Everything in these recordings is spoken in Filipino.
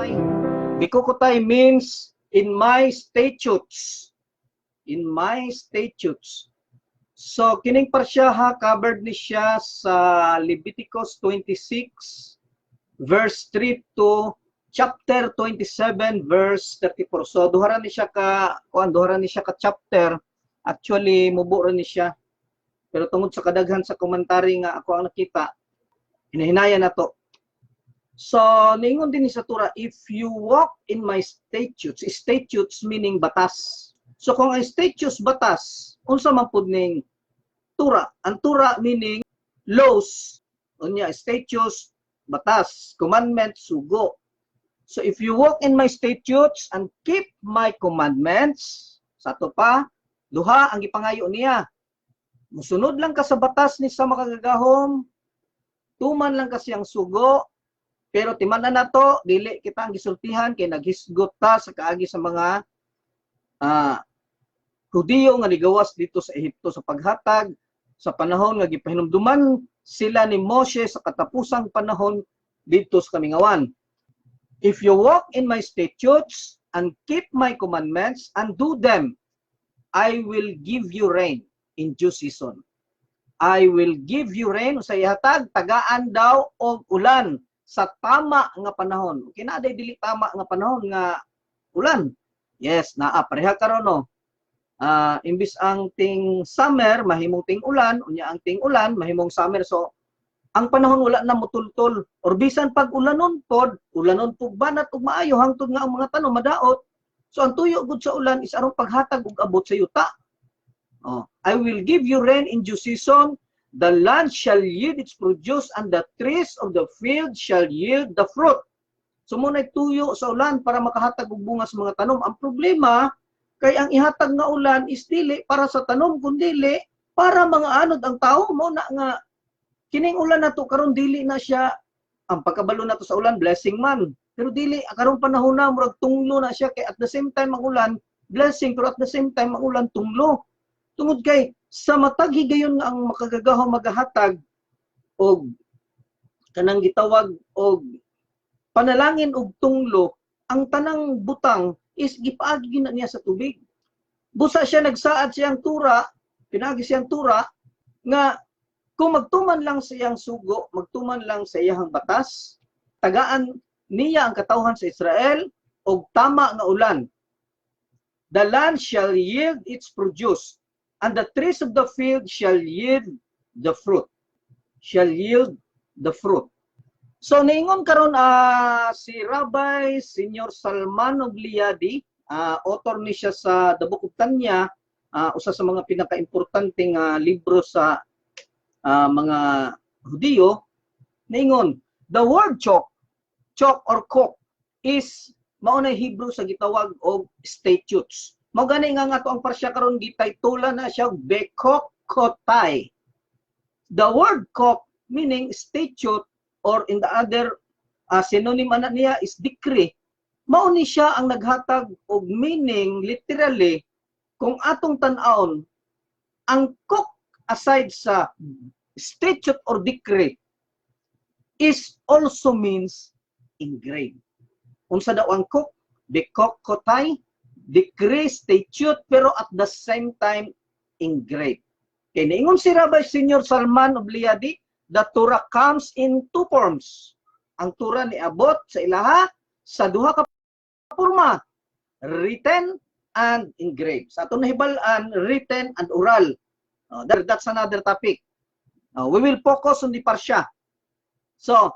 bikukutay. Bikukutay means in my statutes. In my statutes. So, kining parsya ha, covered ni siya sa Leviticus 26, verse 3 to chapter 27, verse 34. So, duha ni siya ka chapter. Actually, mubo ni siya. Pero tungod sa kadaghan sa komentary nga ako ang nakita, hinahinaya na to. So, ningon din sa Torah, if you walk in my statutes, statutes meaning batas. So, kung ang statutes batas, unsa man pud ning Torah? Ang Torah meaning laws. Unya, statutes, batas, commandments, sugo. So, if you walk in my statutes and keep my commandments, sa to pa, duha ang gipangayo niya. Musunod lang ka sa batas ni sa makagagahom, tuman lang ka siyang sugo, pero timanan na to, dili kita ang gisultihan kay naghisgot ta sa kaagi sa mga Hudiyo nga nigawas dito sa Ehipto sa paghatag sa panahon nga gipahinumduman sila ni Moshe sa katapusang panahon dito sa Kamingawan. If you walk in my statutes and keep my commandments and do them, I will give you rain in due season. I will give you rain, sa ihatag, tagaan daw og ulan sa tama nga panahon. Kinaday dili tama nga panahon nga ulan. Yes, naa pareha karon no. Imbis ang ting summer mahimong ting ulan, unya ang ting ulan mahimong summer. So ang panahon wala na mutultol or bisan pag ulanon pod banat ug maayo hangtod nga ang mga tanom madaot. So ang tuyo gud sa ulan is aron paghatag og abot sa yuta. I will give you rain in due season. The land shall yield its produce, and the trees of the field shall yield the fruit. So muna tuyo sa ulan para makahatag og bunga sa mga tanom. Ang problema kay ang ihatag nga ulan is dili para sa tanom kundi dili para mga anod ang tao mo na nga kining ulan nato karon dili na siya ang pagkabalo nato sa ulan blessing man. Pero dili karon panahon na murag tunglo na siya kay at the same time ang ulan blessing pero at the same time ang ulan tunglo. Tungod kay sa matag higayon nga ang makagagahom magahatag og kanang gitawag og panalangin og tunglo, ang tanang butang is gipaagi na niya sa tubig. Busa siya nagsaad siyang tura, pinagi siyang tura nga kung magtuman lang sa iyang sugo, magtuman lang sa iyang batas, tagaan niya ang katawhan sa Israel og tama nga ulan. The land shall yield its produce, and the trees of the field shall yield the fruit. Shall yield the fruit. So, naingon karon si Rabbi Senior Salman Ogliadi, author ni siya sa The Book of Tanya, usa sa mga pinaka-importanteng libro sa mga Hudiyo, naingon, the word chok or kok, is mao na Hebrew sa gitawag og statutes. Mao gani nga ato ang parsya karon gitaytulan na siya bekokotay. The word kok meaning statute or in the other synonym ana niya is decree. Mao ni siya ang naghatag og meaning literally kung atong tan-awon ang kok aside sa statute or decree is also means engrave. Unsa daw ang kok? Bekokotay, decree, statute, pero at the same time, engrave. Kaya naingon si Rabbi Senior Salman Ogliadi, the Torah comes in two forms. Ang Torah ni abot sa ilaha sa duha ka porma, written and engraved. Sa atong nahibalan, written and oral. That's another topic. We will focus on the parsya. So,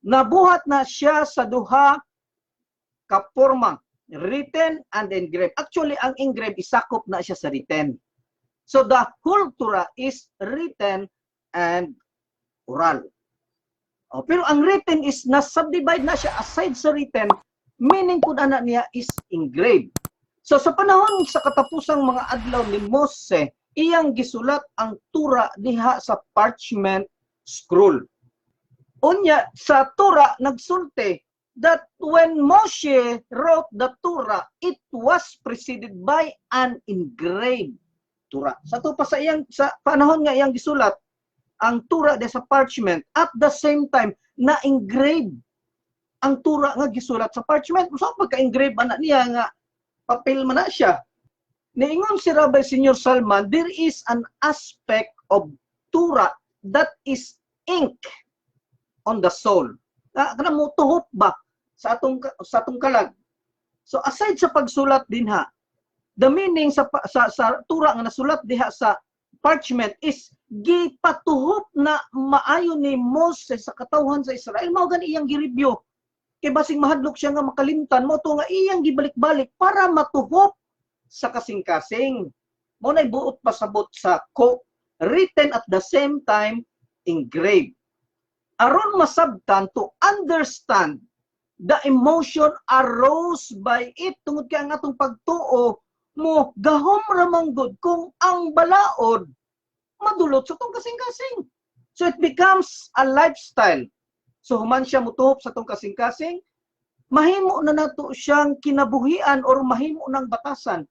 nabuhat na siya sa duha ka porma, written and engraved. Actually, ang engraved isakop na siya sa written. So, the whole Torah is written and oral. Pero ang written is na-subdivide na siya aside sa written, meaning kung anak niya is engraved. So, sa panahon sa katapusang mga adlaw ni Mose, iyang gisulat ang Torah diha sa parchment scroll. Unya, sa Torah, nagsulti that when Moshe wrote the Torah, it was preceded by an engraved Torah. Sa to pa sa panahon nga iyang gisulat ang Torah de sa parchment at the same time na engraved ang tura nga gisulat sa parchment. So pagka-engrave ana niya nga papel man na siya. Niingon si Rabbi Senior Salman, there is an aspect of tura that is ink on the soul. Kana mo tuhop ba sa atong kalag. So aside sa pagsulat dinha, the meaning sa tura nga nasulat diha sa parchment is gipatuhop na maayo ni Moses sa katawhan sa Israel. Mao gani iyang gireview. Kay basing mahadlok siya nga makalimtan mo to nga iyang gibalik-balik para matuhop sa kasing-kasing. Mo nay buot pasabot sa written at the same time engraved. Aron masabtan to understand the emotion arose by it tungod kay ang atong pagtuo mo gahom ra manggod kung ang balaod madulot sa tong kasing-kasing. So it becomes a lifestyle. So human siya mutuhop sa tong kasing-kasing, mahimo na nato siyang kinabuhian or mahimo ng batasan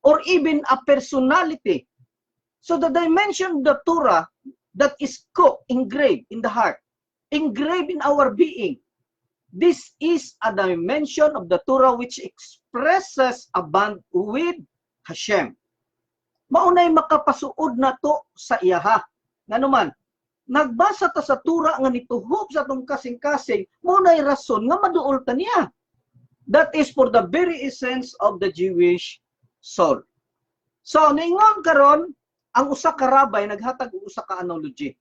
or even a personality. So the dimension of the Torah that is engraved in the heart, engraved in our being, this is a dimension of the Torah which expresses a bond with Hashem. Maunay makapasuod na to sa iyaha. Nga naman, nagbasa ta sa Torah nga nituhop sa tong kasing-kasing, maunay rason nga maduol ta niya. That is for the very essence of the Jewish soul. So, naingon karon ang usa ka rabbi naghatag og usa ka analogy.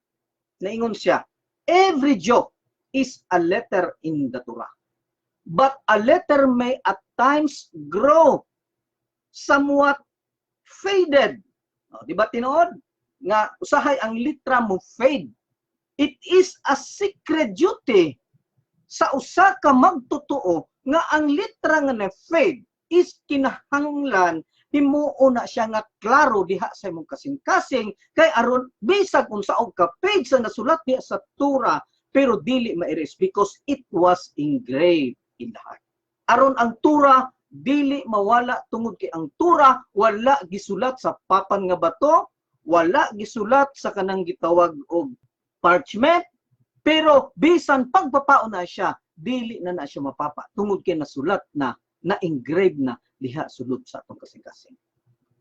Naingon siya, every joke is a letter in the Torah. But a letter may at times grow somewhat faded. Di ba tinuod? Nga usahay ang litra mo fade. It is a secret duty sa usa ka magtotoo nga ang litra nga na fade is kinahanglan himuo na siya nga klaro diha sa imong kasing-kasing kay aron bisag unsa og ka page sa nasulat diha sa Torah pero dili ma-erase because it was engraved in the heart. Aron ang Torah dili mawala tungod kay ang Torah wala gisulat sa papan nga bato, wala gisulat sa kanang gitawag og parchment, pero bisan pagpapaon na siya, dili na siya mapapa tungod kay nasulat na engrave na diha sulod sa atong kasing-kasing.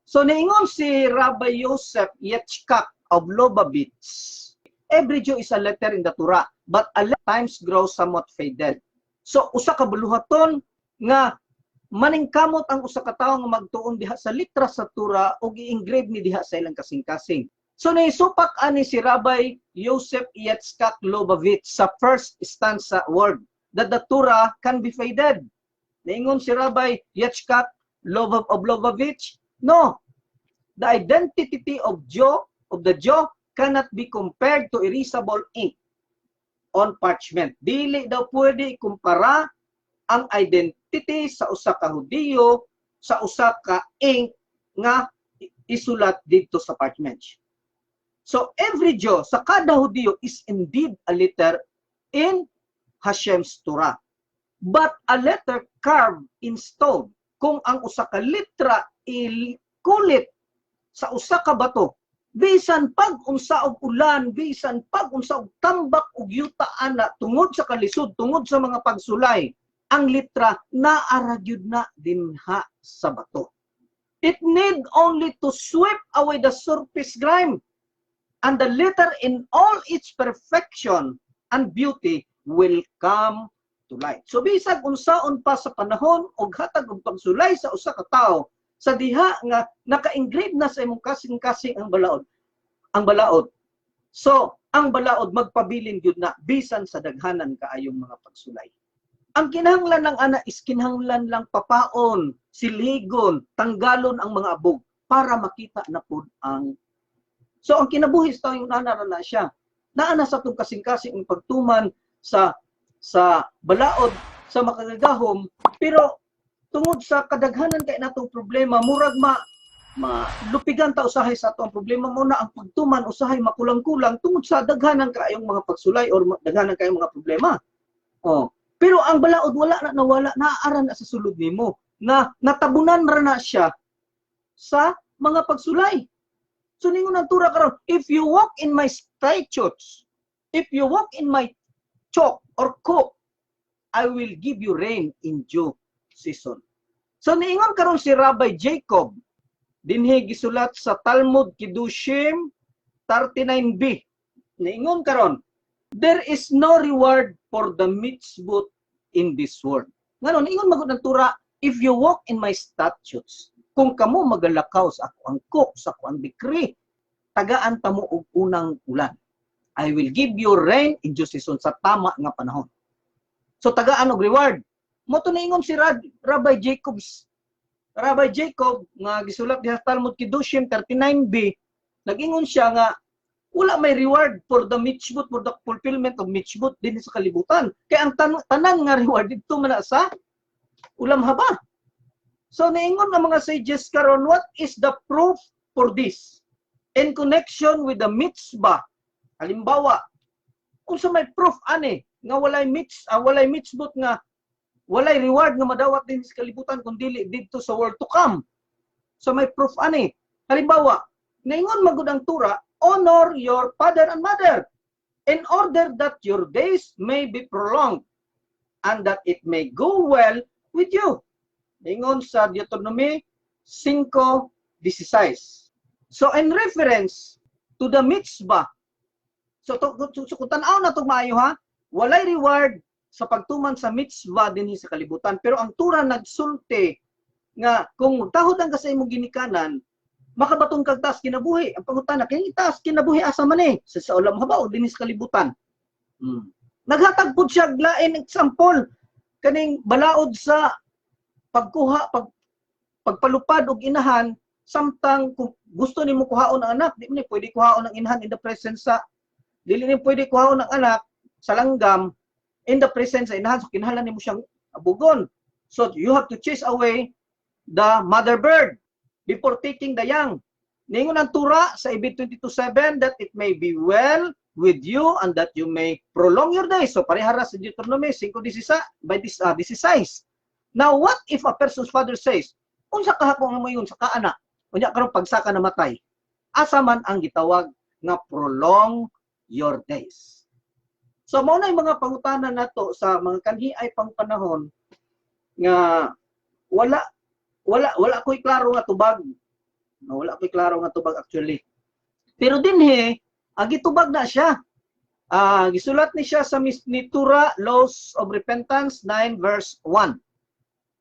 So niingon si Rabbi Yosef Yitzchak of Lubavitch, every Jew is a letter in the Torah, but a letter times grows somewhat faded. So usa ka buluhaton nga maningkamot ang usa ka tawo nga magtuon diha sa litra sa Torah ug i-engrave ni diha sa ilang kasing-kasing. So naisupak ani si Rabbi Yosef Yitzchak Lubavitch sa first stanza word that the Torah can be faded. Naingon si Rabbi Yitzchak of Lubavitch, no, the identity of the Jew cannot be compared to erasable ink on parchment. Dili daw pwede ikumpara ang identity sa usa ka Hudiyo sa usa ka ink nga isulat dito sa parchment. So every Jew sa kada Hudiyo is indeed a letter in Hashem's Torah. But a letter carved in stone, kung ang usa ka litra kulit sa usa ka bato, bisan pag-unsa og ulan, bisan pag-unsa og tambak og yuta ana tungod sa kalisod, tungod sa mga pagsulay, ang litra naaragyud na dinha sa bato. It need only to sweep away the surface grime, and the letter in all its perfection and beauty will come to light. So bisag unsaon pa sa panahon og hatag og pagsulay sa usa ka tawo sa diha nga naka-engrave na sa imong kasing-kasing ang balaod. Ang balaod. So ang balaod magpabilin gyud na bisan sa daghanan kaayong mga pagsulay. Ang kinahanglan ng ana is kinahanglan lang papaon, siligon, tanggalon ang mga abog para makita na pud ang. So ang kinabuhi sa tawong nanara na siya. Naana sa tong kasing-kasing ang pagtuman sa balaod sa makagagahom, pero tungod sa kadaghanan kay natong problema murag lupigan ta usahay sa atong problema mo na ang pagtuman usahay makulang-kulang tungod sa daghanan kaayong mga pagsulay or daghanan kaayong mga problema. Pero ang balaod wala na nawala, naaaran na sa sulod nimo na natabunan ra na siya sa mga pagsulay. So ningon ang Torah karon, if you walk in my statutes, if you walk in my chalk or cook, I will give you rain in due season. So niingon karon si Rabbi Jacob dinhi gisulat sa Talmud Kedoshim 39b. Niingon karon, there is no reward for the mitzvot in this world. Ngayon, niingon magud ng Tura, if you walk in my statutes, kung kamo magalakaw sa ako ang cook, sa ako ang decree, tagaan ta mo og unang ulan. I will give you rain in due season, sa tama nga panahon. So tagaan og reward. Mo to niingon si Rabbi Jacob nga gisulat diha sa Talmud Kedoshim 39b, nag-ingon siya nga wala may reward for the mitzvot, for the fulfillment of mitzvot din sa kalibutan. Kaya ang tanan nga reward dito man sa ulam haba. So niingon nga mga sages karon, what is the proof for this? In connection with the mitzvah. Halimbawa, kung sa may proof ani nga walay mitzvot nga walay reward nga madawat din sa kalibutan kung dili dito sa world to come. So may proof ani. Halimbawa, niingon magud ang Tura, honor your father and mother in order that your days may be prolonged and that it may go well with you. Niingon sa Deuteronomy 5:16. So in reference to the mitzvah, so kung tanaw na ito maayo ha, walay reward sa pagtuman sa mitzvah dinhi sa kalibutan. Pero ang Tura nagsulti nga kung tahod ang sa imong ginikanan, makabatong kag taas kinabuhi. Ang pangutana, kini taas kinabuhi asa man eh? Sa ulam haba o dinhi sa kalibutan. Naghatag pud siya lain example kaning balaod sa pagpalupad og inahan, samtang kung gusto nimo kuhaon ang anak, di mo ni pwede kuhaon ang inahan in the presence sa dili ni pwede kuhaon ang anak sa langgam in the presence sa inahan, so kinahanglan nimo siyang abugon. So you have to chase away the mother bird before taking the young. Ningon ang Tura sa Ibid 22:7 that it may be well with you and that you may prolong your days. So parehara sa Deuteronomy 5:16. Now what if a person's father says, unsa ka hako nga moingon sa kaana? Unya karon pagsaka namatay. Asa man ang gitawag nga prolong your days. So mao na yung mga pangutanan nato sa mga kanhi ay pangpanahon nga wala ko'y klaro nga tubag. Wala ko'y klaro nga tubag actually. Pero dinhi gitubag na siya. Gisulat ni siya sa ni Tura Laws of Repentance 9:1.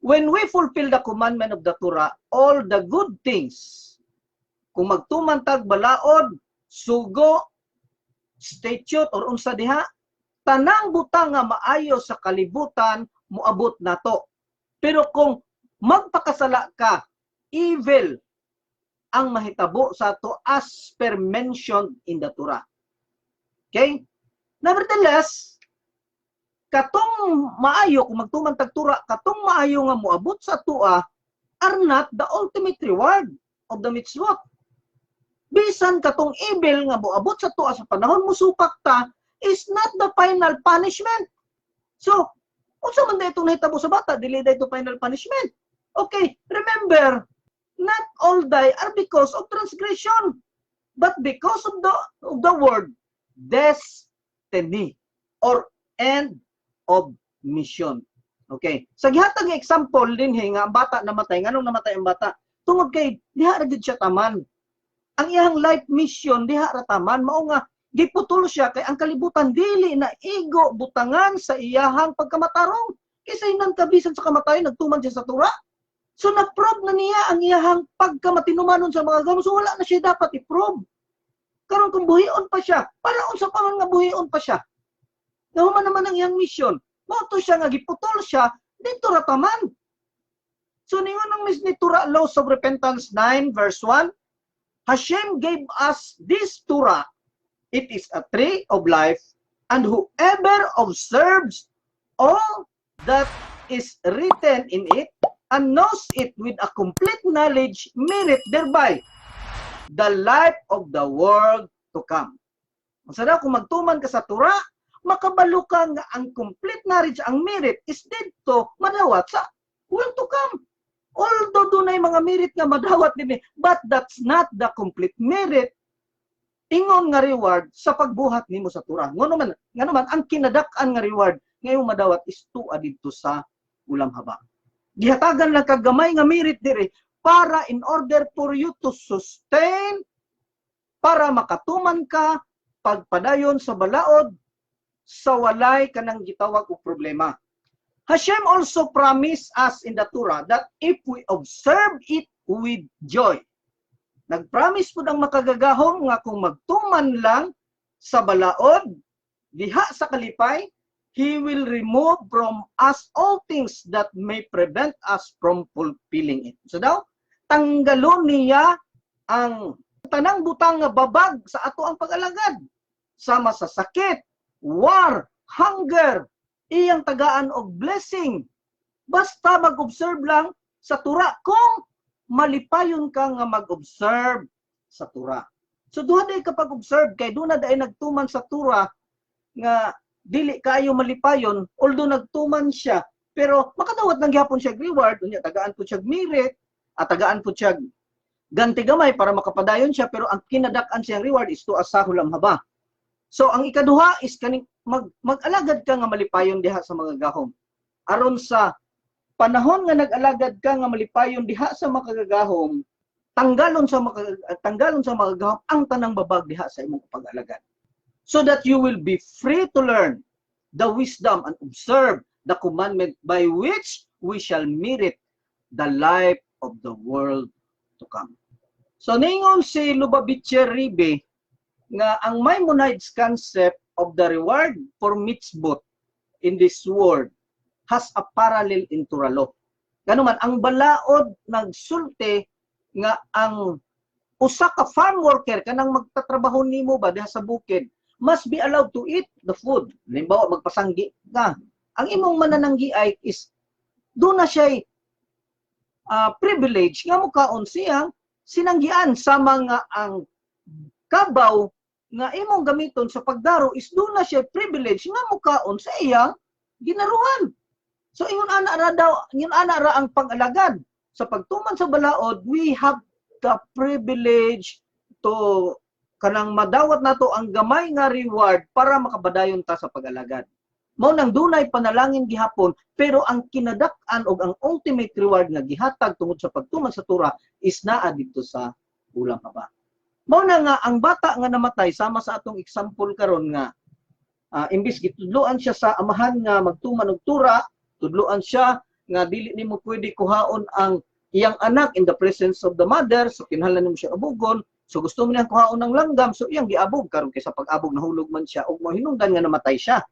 When we fulfill the commandment of the Torah, all the good things, kung magtumantag balaod, sugo, statute, or unsa diha, tanang butang nga maayo sa kalibutan, muabot nato. Pero kung magpakasala ka, evil ang mahitabo sa to as per mentioned in the Torah. Okay? Nevertheless, katong maayo, kung magtumantag Tura, katong maayo nga muabot sa tua are not the ultimate reward of the mitzvot. Bisan katong evil nga muabot sa tua sa panahon musupak ta is not the final punishment. So, unsa man daytong nahitabo sa bata, dili dayto final punishment. Okay, remember, not all die are because of transgression, but because of the word destiny or end of mission. Okay. Sa gihatag nga example din nga ang bata namatay, nganong namatay ang bata? Tungod kay diha ra gid siya taman. Ang iyang life mission diha ra taman, mao nga giputol siya kay ang kalibutan dili na igo butangan sa iyahang pagkamatarong. Kaysa hinan kabisan sa kamatayon nagtuman siya sa Tura. So na-prove na niya ang iyahang pagkamatinumanon sa mga ganun. So wala na siya dapat i-prove. Karon kung buhion pa siya, para unsa pa man nga buhion pa siya. Nahuman naman ang iyang mission. Mauto siya nga giputol siya, dito rataman. So ningon ang ni Tura Laws of Repentance 9:1, Hashem gave us this Torah. It is a tree of life, and whoever observes all that is written in it and knows it with a complete knowledge merit thereby the life of the world to come. Masada kung magtuman ka sa Torah, makabalo ka nga ang complete knowledge, ang merit is dito madawat sa world to come. Although dunay mga merit nga madawat din, but that's not the complete merit ingon nga reward sa pagbuhat nimo sa Torah. Ngano man ang kinadak-an nga reward ngayong madawat is tuwa dito sa ulam haba. Gihatagan lang kagamay nga merit dire para in order for you to sustain, para makatuman ka pagpadayon sa balaod sa walay kanang gitawag og problema. Hashem also promised us in the Torah that if we observe it with joy. Nagpromise po ng makagagahom nga kung magtuman lang sa balaod, diha sa kalipay, He will remove from us all things that may prevent us from fulfilling it. So daw, tanggalon niya ang tanang butang nga babag sa ato ang pag-alagad. Sama sa sakit, war, hunger, iyang tagaan og blessing. Basta mag-observe lang sa Torah kung malipayon ka nga mag-observe sa Torah. So duha day kapag observe kay doon na day nagtuman sa Torah nga dili kayo malipayon, although nagtuman siya, pero makadawat ng gyapon siya reward, unya tagaan po siya merit, at tagaan po siya ganti gamay para makapadayon siya, pero ang kinadak-an siyang reward is to asahol ang haba. So ang ikaduha is kaning mag-alagad ka nga malipayon diha sa mga gahom. Aron sa panahon nga nag-alagad ka nga malipayon diha sa makagagahom, tanggalon sa mga gahom ang tanang babag diha sa imong pag-alagad. So that you will be free to learn the wisdom and observe the commandment by which we shall merit the life of the world to come. So ningon si Lubavitcher Rebbe nga ang Maimonides concept of the reward for mitzvot in this world has a parallel in Torah law. Ganuman ang balaod nagsulti nga ang usa ka farm worker kanang magtatrabaho nimo ba diha sa bukid must be allowed to eat the food. Halimbawa, magpasanggi ka. Ang imong manananggi ay is, doon na siya privilege nga mukaon siyang sinanggian sa mga ang kabaw nga imong gamiton sa pagdaro is doon na siya privilege nga mukaon sa iyang ginaruhan. So, yun ana ra ang pag-alagad. Sa pagtuman sa balaod, we have the privilege to kanang madawat nato ang gamay nga reward para makabadayon ta sa pag-alagad. Mao nang dunay panalangin gihapon, pero ang kinadak-an og ang ultimate reward nga gihatag tungod sa pagtuman sa Torah is naa dito sa ulam haba. Mao na nga ang bata nga namatay sama sa atong example karon nga imbis gitudloan siya sa amahan nga magtuman og Torah, tudloan siya nga dili nimo pwede kuhaon ang iyang anak in the presence of the mother, so kinahanglan nimo siya abugon. So gusto mo niyang kuhaon ng langgam, so iyang giabog karon kaysa pag-abog nahulog man siya og mahinungdan nga namatay siya.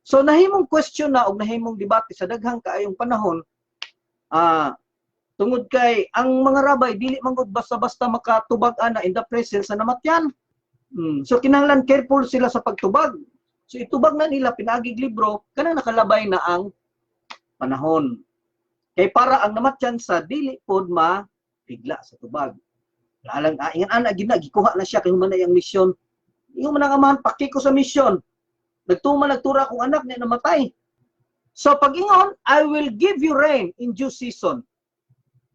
So nahimong question na og nahimong debate sa daghang kaayong panahon tungod kay ang mga rabay dili man gud basta-basta makatubag ana in the presence sa namatyan. So kinahanglan careful sila sa pagtubag. So itubag na nila pinagig libro kanang nakalabay na ang panahon. Kay para ang namatyan sa dili pod mapigla sa tubag. Lalang ingan ana gikuha na siya kay human na yang misyon. Ingon man ang amahan pakiko sa misyon. Nagtura kong anak niya namatay. So pag-ingon, I will give you rain in due season.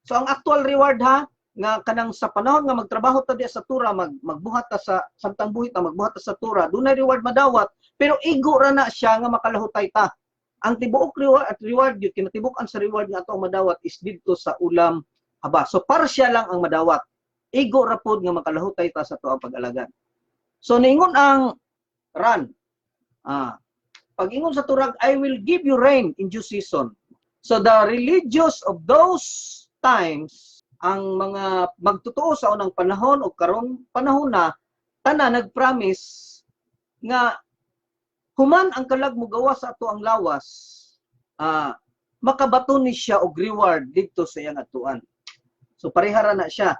So ang actual reward ha nga kanang sa panahon nga magtrabaho ta diya sa Torah, magbuhat ta sa samtang buhit ta magbuhat ta sa Torah, dunay reward madawat, pero igo ra na siya nga makalahutay ta. Ang tibuok reward at reward gyud kinatibuk-an sa reward nga ato ang madawat is didto sa ulam haba. So para siya lang ang madawat. Igo ra pod nga makalahutay ta sa tuang pag-alagad. So ningon ang ran. Pag-ingon sa turag, I will give you rain in due season. So the religious of those times, ang mga magtotoo sa unang panahon o karon panahon na tanan nagpromise nga human ang kalag mo gawa sa ato ang lawas, makabato ni siya og reward dito sa iyang atuan. So parehara na siya.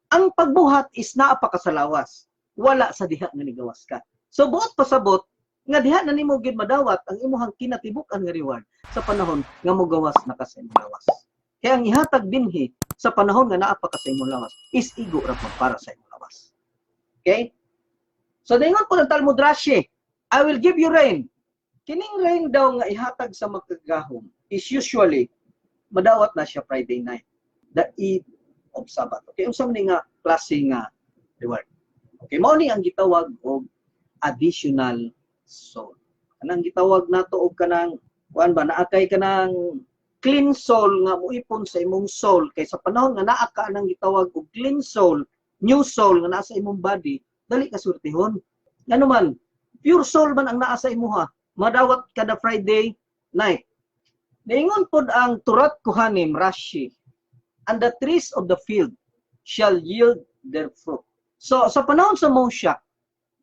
Ang pagbuhat is naa pa ka sa lawas. Wala sa diha nga nigawas ka. So buot pasabot nga diha na nimo gid madawat ang imuhang kinatibuk-an nga reward sa panahon nga mogawas na ka sa imong lawas. Kaya ang ihatag dinhi sa panahon nga naa pa ka sa imong lawas is igo ra para sa imong lawas. Okay? So dingon po ng Talmud Rashi, I will give you rain. Kining rain daw nga ihatag sa magkagahom is usually madawat na siya Friday night, the eve of Sabbath. Okay, unsa man nga klase nga reward. Okay, mao ni ang gitawag og additional soul. kanang gitawag nato og kanang kuan ba naakay kanang clean soul nga muipon sa imong soul kay sa panahon nga naa ka nang gitawag og clean soul, new soul nga naa sa imong body, dali ka surtihon. Ngano man, pure soul man ang naa sa imuha, madawat kada Friday night. Niingon pod ang Turat Kohanim Rashi, and the trees of the field shall yield their fruit. So sa panahon sa Moshe,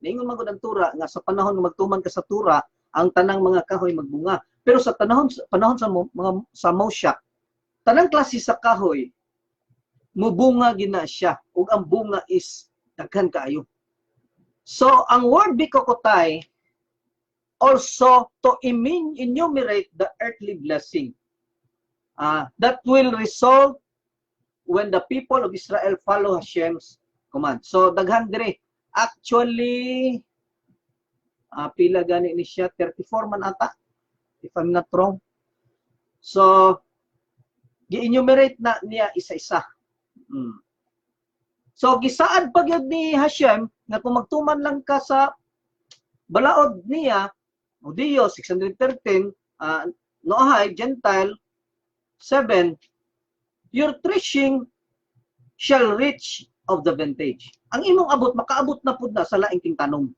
niingon man gud ang Tura nga sa panahon nga magtuman ka sa Tura, ang tanang mga kahoy magbunga. Pero sa panahon sa mga sa Moshe, tanang klase sa kahoy mubunga gina siya ug ang bunga is daghan kaayo. So ang word bikokotay also to enumerate the earthly blessing that will result when the people of Israel follow Hashem's command. So daghan dire. Actually, pila gani ni siya, 34 man ata, if I'm not wrong. So, gi-enumerate na niya isa-isa. So, gisaad pag yun ni Hashem, na kung magtuman lang ka sa balaod niya, o Dio, 613, Noahay, Gentile, 7, your threshing shall reach of the vintage. Ang imong abot, makaabot na pud na sa laing ting tanom.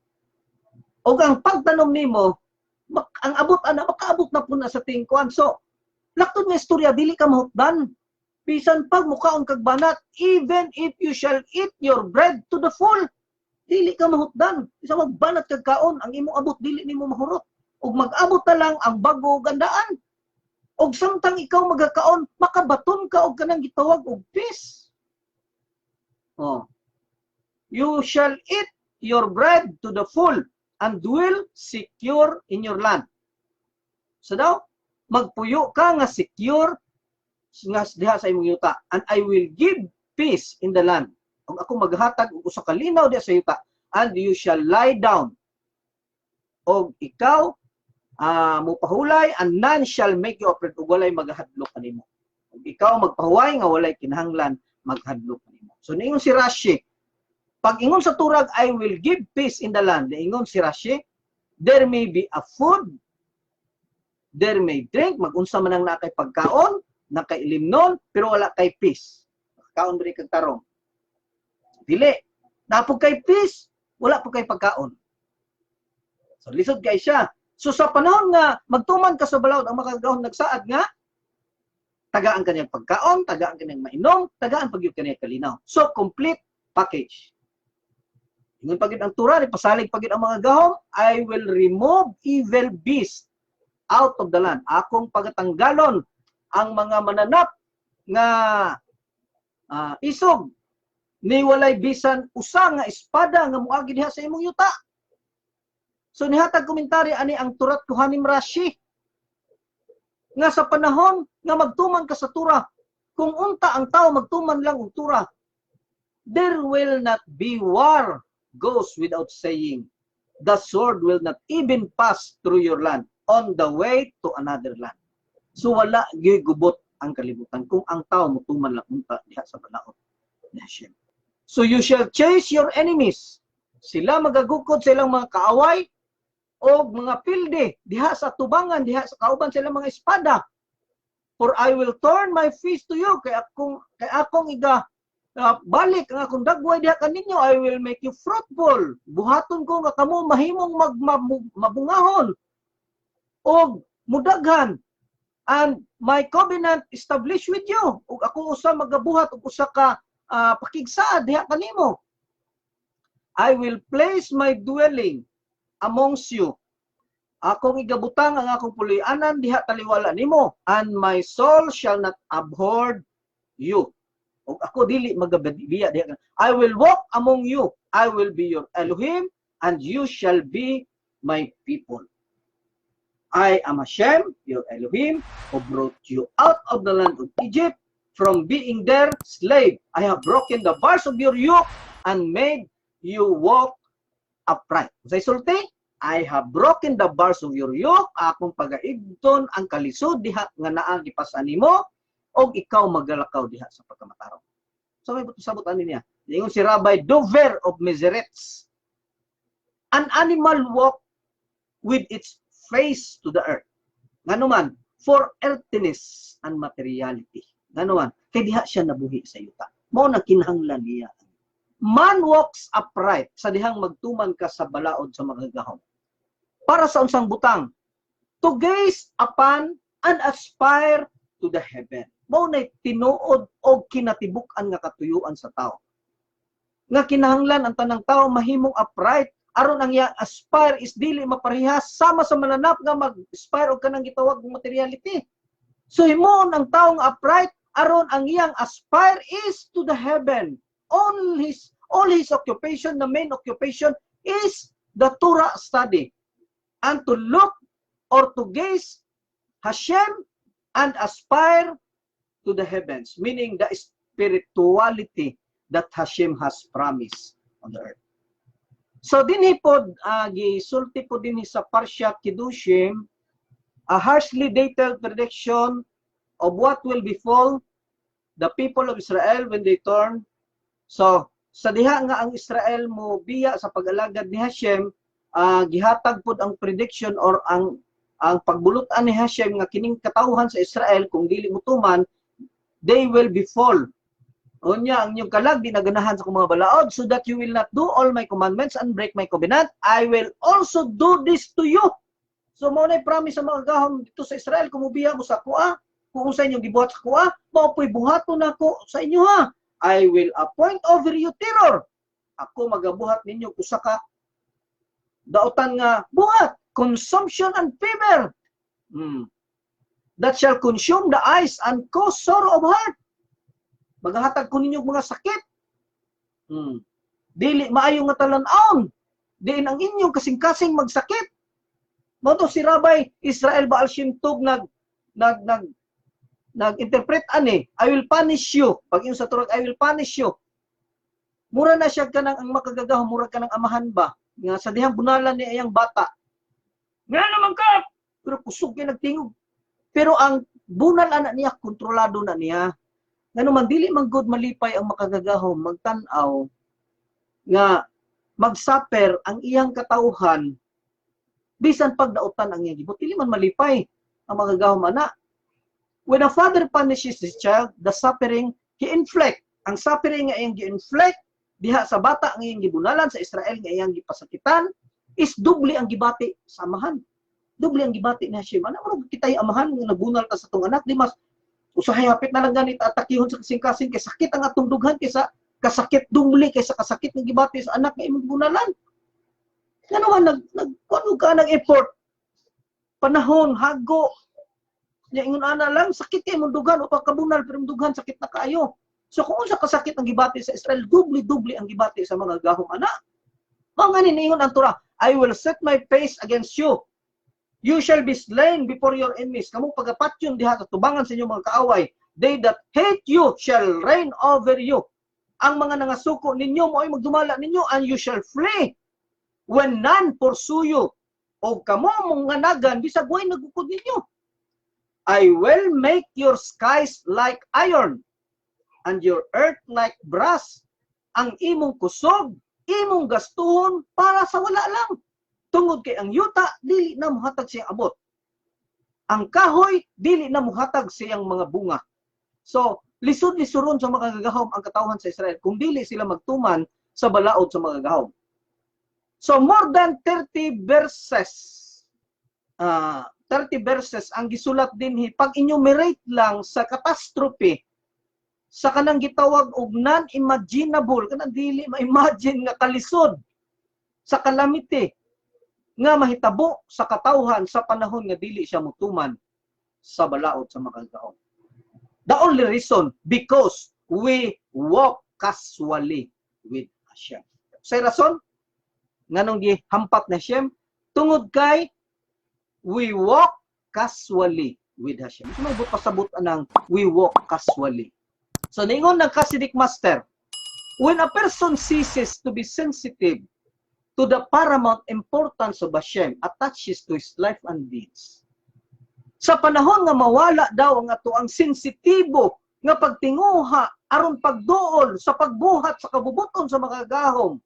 O ang pagtanom nimo, ang abot ana, makaabot na pud na sa ting kuan. So, laktod nga istorya, dili ka mahutdan. Bisan pag mukaon kag banat, even if you shall eat your bread to the full, dili ka mahutdan. Bisan magbanat kag kaon, ang imong abot dili nimo mahurot. Ug mag-abot na lang ang bago gandaan. Og samtang ikaw magakaon, makabaton ka og kanang gitawag og peace. Oh. You shall eat your bread to the full and dwell secure in your land. So daw, magpuyo ka nga secure nga diha sa imong yuta, and I will give peace in the land. Ug ako maghatag og usa ka linaw diha sa yuta, and you shall lie down. Og ikaw mupahulay, and none shall make you afraid, ug walay maghadlok kanimo. Ug ikaw magpahuway nga walay kinahanglan maghadlok kanimo. So niingon si Rashi, pag ingon sa turag, I will give peace in the land. Niingon si Rashi, there may be a food, there may drink, mag-unsa man ang nakay pagkaon, nakay limnon, pero wala kay peace. Kaon bari kag tarong. Dili. Napog kay peace, wala po kay pagkaon. So lisod kay siya. So sa panahon nga magtuman ka sa balawd, ang makagahon nagsaad nga tagaan kaniyang pagkaon, tagaan kaniyang mainom, tagaan pagyud kaniyang kalinaw. So complete package. Ingon pagid ang Tura, pasalig pagid ang mga gahom, I will remove evil beasts out of the land. Akong pagatanggalon ang mga mananap nga isog ni walay bisan usa nga espada nga moagi diha sa imong yuta. So nihatag komentary ani ang Turat Kohanim Rashi nga sa panahon nga magtuman ka sa Tura, kung unta ang tao magtuman lang og Tura, there will not be war, goes without saying. The sword will not even pass through your land on the way to another land. So wala gigubot ang kalibutan kung ang tao mutuman lang unta diha sa balaod ni Hashem. So you shall chase your enemies. Sila magagukod sa ilang mga kaaway o mga pilde diha sa tubangan, diha sa kauban sila mga espada. For I will turn my face to you, kay akong iga balik ang akong dagway diha kaninyo. I will make you fruitful. Buhaton ko nga kamo mahimong mabungahon o mudaghan, and my covenant established with you. Ug ako usa magabuhat og usa ka pakigsaad diha kanimo. I will place my dwelling amongst you. Akong igabutang ang akong puloy-anan diha taliwala nimo, and my soul shall not abhor you. Ug ako dili magabiya diha. I will walk among you. I will be your Elohim, and you shall be my people. I am Hashem, your Elohim, who brought you out of the land of Egypt from being their slave. I have broken the bars of your yoke and made you walk upright. Sa isulti, I have broken the bars of your yoke. Akong pagaigton ang kalisod diha nga naa gipasan nimo, og ikaw magalakaw diha sa pagkamatarong. So may sabot ani niya. Ingon si Rabbi Dover of Meseretz, an animal walk with its face to the earth. Nganuman, for earthiness and materiality. Nganuman, kay diha siya nabuhi sa yuta. Mao na kinahanglan niya. Man walks upright sa dihang magtuman ka sa balaod sa mga gahom. Para sa unsang butang, to gaze upon and aspire to the heaven. Mao na tinuod o kinatibuk-an nga katuyuan sa tao. Nga kinahanglan ang tanang tao mahimong upright aron ang iyang aspire is dili maparehas sama sa mananap nga mag-aspire og kanang gitawag ng materiality. So himuon ang taong upright aron ang iyang aspire is to the heaven. All his occupation, the main occupation is the Torah study and to look or to gaze Hashem and aspire to the heavens, meaning the spirituality that Hashem has promised on the earth. So dinhi pod gisulti po dinhi sa Parsha Kedushim a harshly detailed prediction of what will befall the people of Israel when they turn. So sa diha nga ang Israel mo biya sa pag-alagad ni Hashem, gihatag pod ang prediction or ang pagbulutan ni Hashem nga kining katawhan sa Israel kung dili mutuman, they will befall. Unya ang inyong kalag di naganahan sa mga balaod, so that you will not do all my commandments and break my covenant, I will also do this to you. So mo na promise sa mga gahom dito sa Israel, kung mubiya mo sa kuha, kung sa inyong gibuhat sa kuha, mao po'y buhaton nako sa inyo ha. I will appoint over you terror. Ako magabuhat ninyo usa ka dautan nga buhat, consumption and fever. That shall consume the eyes and cause sorrow of heart. Maghahatag ko ninyo mga sakit. Dili maayo nga talan-aon. Diin ang inyong kasing-kasing magsakit. Mo to si Rabbi Israel Baal Shem Tov nag-interpret ani, I will punish you. Pag yun sa Torah, I will punish you. Mura na siya kanang ang makagagahom, mura kanang amahan ba? Nga sa dihang bunalan ni ayang bata. Nga naman ka! Pero kusog niya nagtingog. Pero ang bunal anak niya, kontrolado na niya. Nga naman, dili man good malipay ang makagagahom, magtanaw, nga magsaper ang iyang katauhan, bisan pagdautan ang iyang gibot. Dili man malipay ang makagagahom anak. When a father punishes his child, the suffering he inflict. Ang suffering nga iyang gi-inflict, diha sa bata ang iyang gibunalan, sa Israel nga iyang gipasakitan, is dubli ang gibati sa amahan. Dubli ang gibati ni Hashem. Ano mo kita'y amahan nga nabunal ta sa itong anak, di mas usahay hapit na lang ganit atakihon sa kasing-kasing kay sakit ang atong dughan kaysa kasakit dubli kaysa kasakit ng gibati sa anak nga imong bunalan. Ano man nagkuno ka ng effort, panahon, hago, nya ingon ana lang sakit kay imong dughan o pagkabunal pero imong dughan sakit na kaayo. So kung unsa kasakit ang gibati sa Israel, dubli-dubli ang gibati sa mga gahom anak. Mao nga ni ingon ang Torah, I will set my face against you. You shall be slain before your enemies. Kamu pagapatyon diha sa tubangan sa inyong mga kaaway. They that hate you shall reign over you. Ang mga nangasuko ninyo mo ay magdumala ninyo and you shall flee when none pursue you. O kamo mong nganagan bisag way nagukod ninyo. I will make your skies like iron and your earth like brass. Ang imong kusog, imong gastuhon para sa wala lang. Tungod kay ang yuta, dili na muhatag siyang abot. Ang kahoy, dili na muhatag siyang mga bunga. So, lisod-lisuron sa mga gagahom ang katawhan sa Israel kung dili sila magtuman sa balaod sa mga gagahom. So, more than 30 verses. 30 verses ang gisulat din pag enumerate lang sa catastrophe, sa kanang gitawag og non-imaginable, kanang dili ma-imagine nga kalisod, sa calamity, nga mahitabo sa katawhan sa panahon nga dili siya mutuman sa balaod sa mga gagahom. The only reason, because we walk casually with Hashem. Sa rason, nganong gihampat na Hashem, tungod kay we walk casually with Hashem. So may pasabot anang we walk casually. So ningon ng Hasidic master, when a person ceases to be sensitive to the paramount importance of Hashem attaches to his life and deeds. Sa panahon nga mawala daw ang ato ang sensitibo nga pagtinguha aron pagduol sa pagbuhat sa kabubuton sa mga gahom.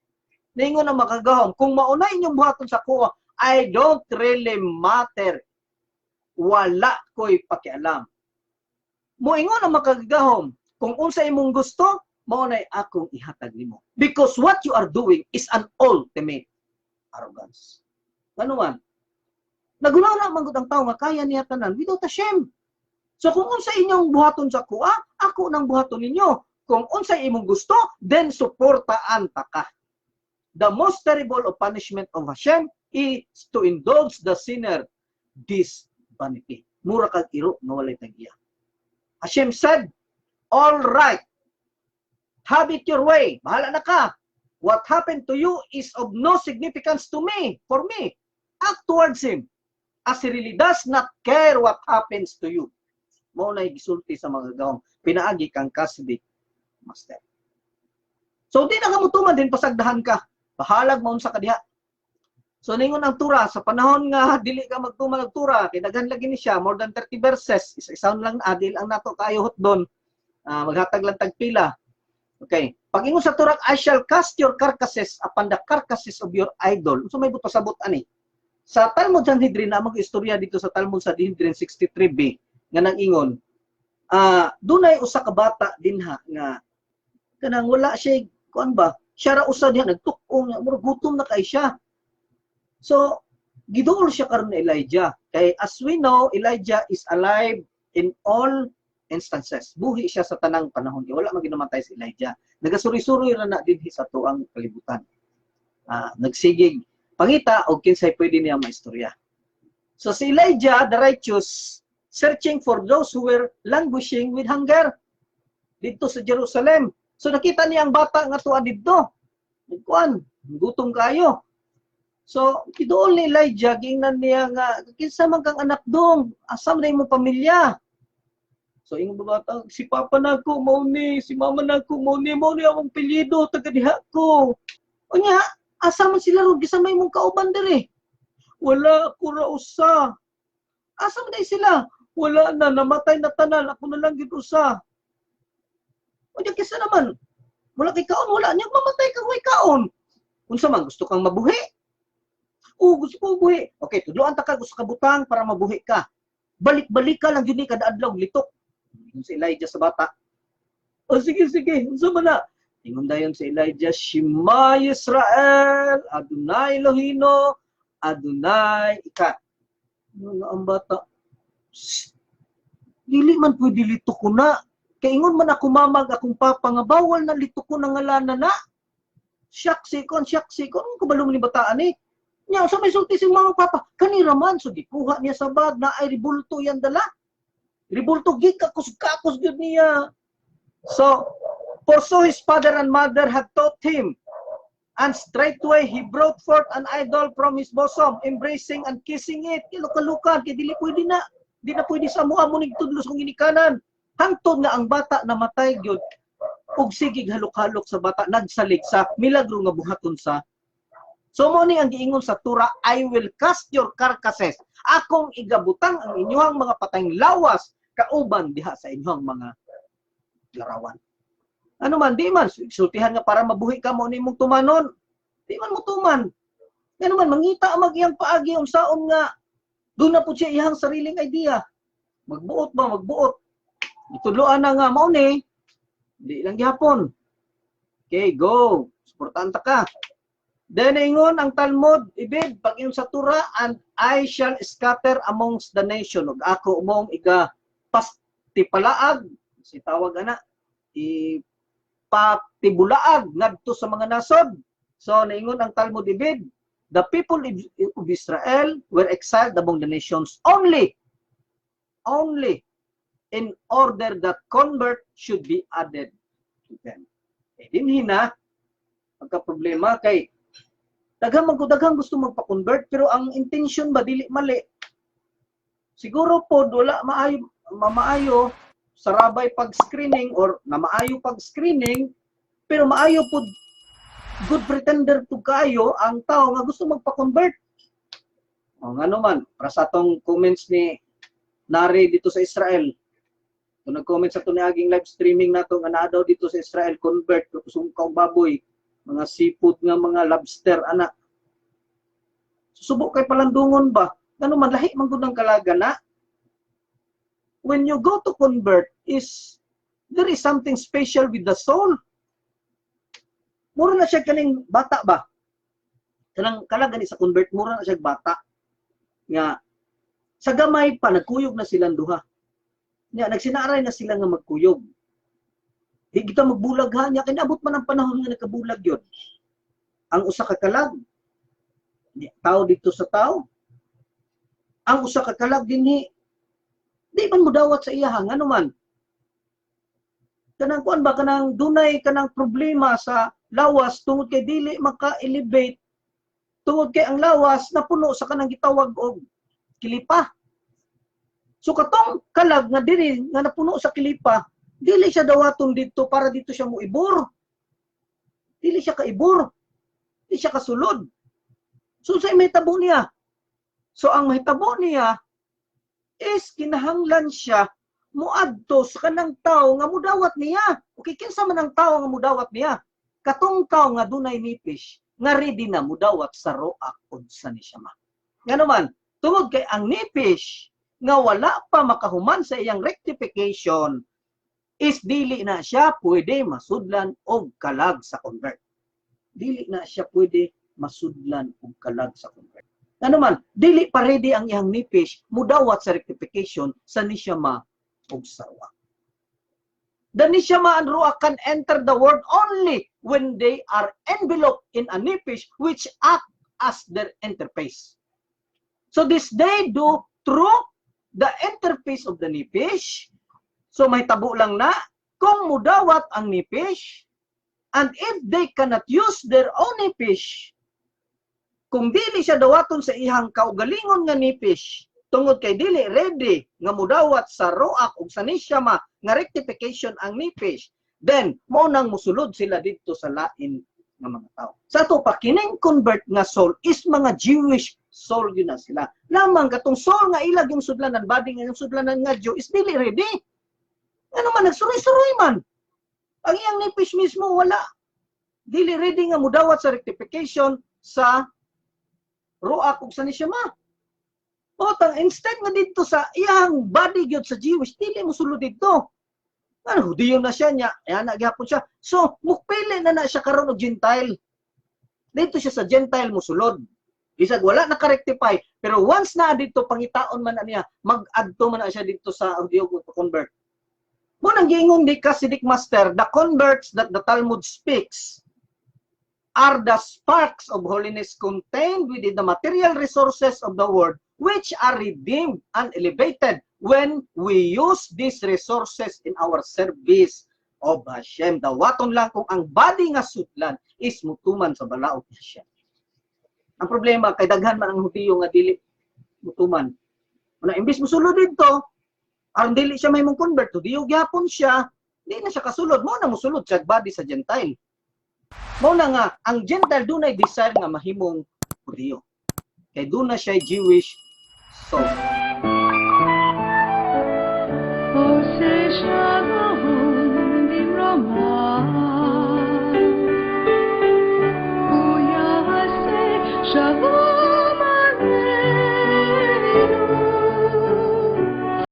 Ningon ang mga gahom, kung maunay inyong buhaton sa kuha, I don't really matter. Wala ko'y pakialam. Moingon ang makagagahom. Kung unsa imong gusto, mao nay akong ihatag nimo. Because what you are doing is an ultimate arrogance. Ano man? Nagunaw man gud ang tawo nga kaya niya tanan without a shame. So kung unsa inyong buhaton sa kuha, ako nang buhaton ninyo. Kung unsa imong gusto, then suportaan ta ka. The most terrible of punishment of Hashem is to indulge the sinner this vanity. Mura kag iro nga walay tagiya. Hashem said, all right, have it your way. Bahala na ka. What happened to you is of no significance to me, for me. Act towards him, as he really does not care what happens to you. Mao na gisulti sa mga gawong pinaagi kang kasbik master. So di na kamutuman din pasagdahan ka. Bahalag maun sa kadiha. So ningon ang tura sa panahon nga dili ka magtuman og tura kay daghan lagi ni siya more than 30 verses. Isa-isaon lang adil ang nato kaayo hotdon. Maghatag lang tag pila. Okay. Pag ingon sa tura, I shall cast your carcasses upon the carcasses of your idol. So may buto sabot ani. Sa Talmud Sanhedrin na mag-istorya dito sa Talmud Sanhedrin 63b nga nag-ingon dunay usa ka bata dinha nga kanang wala siya kuan ba siya ra usa diha nagtukong murag gutom na kay siya. So giduol siya karon ni Elijah kay as we know Elijah is alive in all instances. Buhi siya sa tanang panahon kay wala man ginamatay si Elijah. Nagasuri-suri ra na dinhi sa tuang kalibutan. Nagsigig pangita og kinsay pwede niya maistorya. So si Elijah the righteous searching for those who were languishing with hunger dito sa Jerusalem. So nakita niya ang bata nga tuwa dito. Nagkuan, gutom kayo. So kiduol ni Elijah gingnan niya nga kinsa man kang anak dong, asam na imong pamilya. So ingon bata, si papa nako mao ni, si mama nako mao ni among pilyedo taga diha ko. Unya, asa man sila ro gisamay mong kauban diri? Wala ko ra usa. Asa man sila? Wala na, namatay na tanan, ako na lang gid usa. Unya kisa naman, wala kay kaon, wala niya mamatay kang way kaon. Unsa man gusto kang mabuhi? Gusto ko mabuhi. Okay, tudloan ta ka gusto ka butang para mabuhi ka. Balik-balik ka lang jud ni kada adlaw litok. Ingon si Elijah sa bata. Sige, unsa man na? Ingon dayon si Elijah, Shema Yisrael, Adonai Elohino, Adonai Echad. Ingon ang bata, dili man pwede litok ko na. Kay ingon man ako mamag akong papa nga bawal na litok ko na ngalan na. Syaksi kon, ano kabalong ni bataan eh? Nya sa may sulti si mga papa, kanira man so gikuha niya sa bag na ay ribulto yan dala. Ribulto gikakos gyud niya. So for so his father and mother had taught him, and straightway he brought forth an idol from his bosom, embracing and kissing it. Kilukalukan, kay dili pwede na. Di na pwede sa mua mo nigtudlos kung ginikanan. Hangtod nga ang bata namatay gyud. Ug sigig halok-halok sa bata nagsalig sa milagro nga buhaton sa. So mo ni ang giingon sa Tura, I will cast your carcasses. Akong igabutang ang inyong mga patayng lawas kauban diha sa inyong mga larawan. Ano man, di man, sultihan nga para mabuhi ka mo nimong tumanon. Di man mo tuman. Ano man, mangita ang mag-iyang paagi, unsaon nga, doon na po siya iyang sariling idea. Magbuot ba, magbuot. Itudloan na nga, mauni, di lang gihapon. Okay, go. Suportanta ka. Then ingon ang Talmud, ibig, pag yung sa Tura, and I shall scatter amongst the nation. Ug ako mong iga pastipalaag, si tawag ana, patibulaag ngadto sa mga nasod. So naingon ang Talmud ibig, the people of Israel were exiled among the nations only in order that convert should be added to them. Dinhi na pagka problema kay daghang gusto magpa-convert pero ang intention ba dili mali. Siguro po wala maayo sa rabay pag-screening or na maayo pag-screening pero maayo po good pretender to kayo ang tao nga gusto magpa-convert. O ngano man para sa atong comments ni Nari dito sa Israel. Kung nag-comment sa tuniaging live streaming nato nga naa daw dito sa Israel convert kusong kaong baboy, mga seafood nga mga lobster ana. Subo kay palandungon ba? Ano man lahi man gud ang kalaga na. When you go to convert there is something special with the soul. Mura na siya kaning bata ba? Kanang kalaga ni sa convert, mura na siya bata. Nga sa gamay pa nagkuyog na silang duha. Nya nagsinaray na sila nga magkuyog. Di kita magbulag ha, nya kinabot man ang panahon nga nakabulag yon. Ang usa ka kalag, tao dito sa tao. Ang usa ka kalag dinhi, di man mo dawat sa iya nga naman. Kanang kuan ba kanang dunay kanang problema sa lawas tungod kay dili maka-elevate, tungod kay ang lawas napuno sa kanang gitawag og kilipa. So katong kalag nga diri nga napuno sa kilipa, dili siya dawaton dito para dito siya moibor. Dili siya kaibor. Dili siya kasulod. So sa mahitabo niya. So ang mahitabo niya is kinahanglan siya muadto sa kanang tao nga mudawat niya. Okay, kinsa man ang tao nga mudawat niya? Katong tao nga dunay nipis, nga ready na mudawat sa roak unsa ni siya ma. Nga naman, tungod kay ang nipis nga wala pa makahuman sa iyang rectification is dili na siya pwede masudlan og kalag sa convert. Dili na siya pwede masudlan og kalag sa convert. Ano man, dili pa ready ang iyang nipis mudawat sa rectification sa nisyama ug sarwa. The nisyama and ruach can enter the world only when they are enveloped in a nipis which act as their interface. So this they do through the interface of the nipis. So may tabo lang na kung mudawat ang nipis, and if they cannot use their own nipis, kung dili siya dawaton sa ihang kaugalingon nga nipis, tungod kay dili ready nga mudawat sa roak ug sa nisyama nga rectification ang nipis, then mao nang musulod sila dito sa lain nga mga tao. Sa to pa kining convert nga soul is mga Jewish soul yun na sila. Lamang katong soul nga ilag yung sudlanan, body nga yung sudlanan nga Jew is dili ready. Ano man nagsuroy-suroy man. Ang iyang nipis mismo wala. Dili ready nga mudawat sa rectification sa ruak ug sa nisyama. Otang instead nga dito sa iyang body gyud sa Jewish, dili mo sulod dito. Ano, Hudiyo na siya niya, ayan na gyapon siya. So, mukpili na siya karon og Gentile. Dito siya sa Gentile mo sulod. Isag wala naka-rectify, pero once na dito pangitaon man na niya, mag-adto man na siya dito sa Hudiyo ug convert. Mo nang giingon di Hasidic master, the converts that the Talmud speaks are the sparks of holiness contained within the material resources of the world, which are redeemed and elevated when we use these resources in our service of Hashem. Dawaton lang kung ang body nga sutlan is mutuman sa balaod ni Hashem. Ang problema, kay daghan man ang Hudiyo nga dili mutuman. Una, imbis musulod dito, ang dili siya may mong convert, Hudiyo gyapon siya, di na siya kasulod, mo na musulod siya body sa Gentile. Mo na nga, ang Gentile dunay desire nga mahimong Hudiyo. Kay doon na siya Jewish soul. Shalom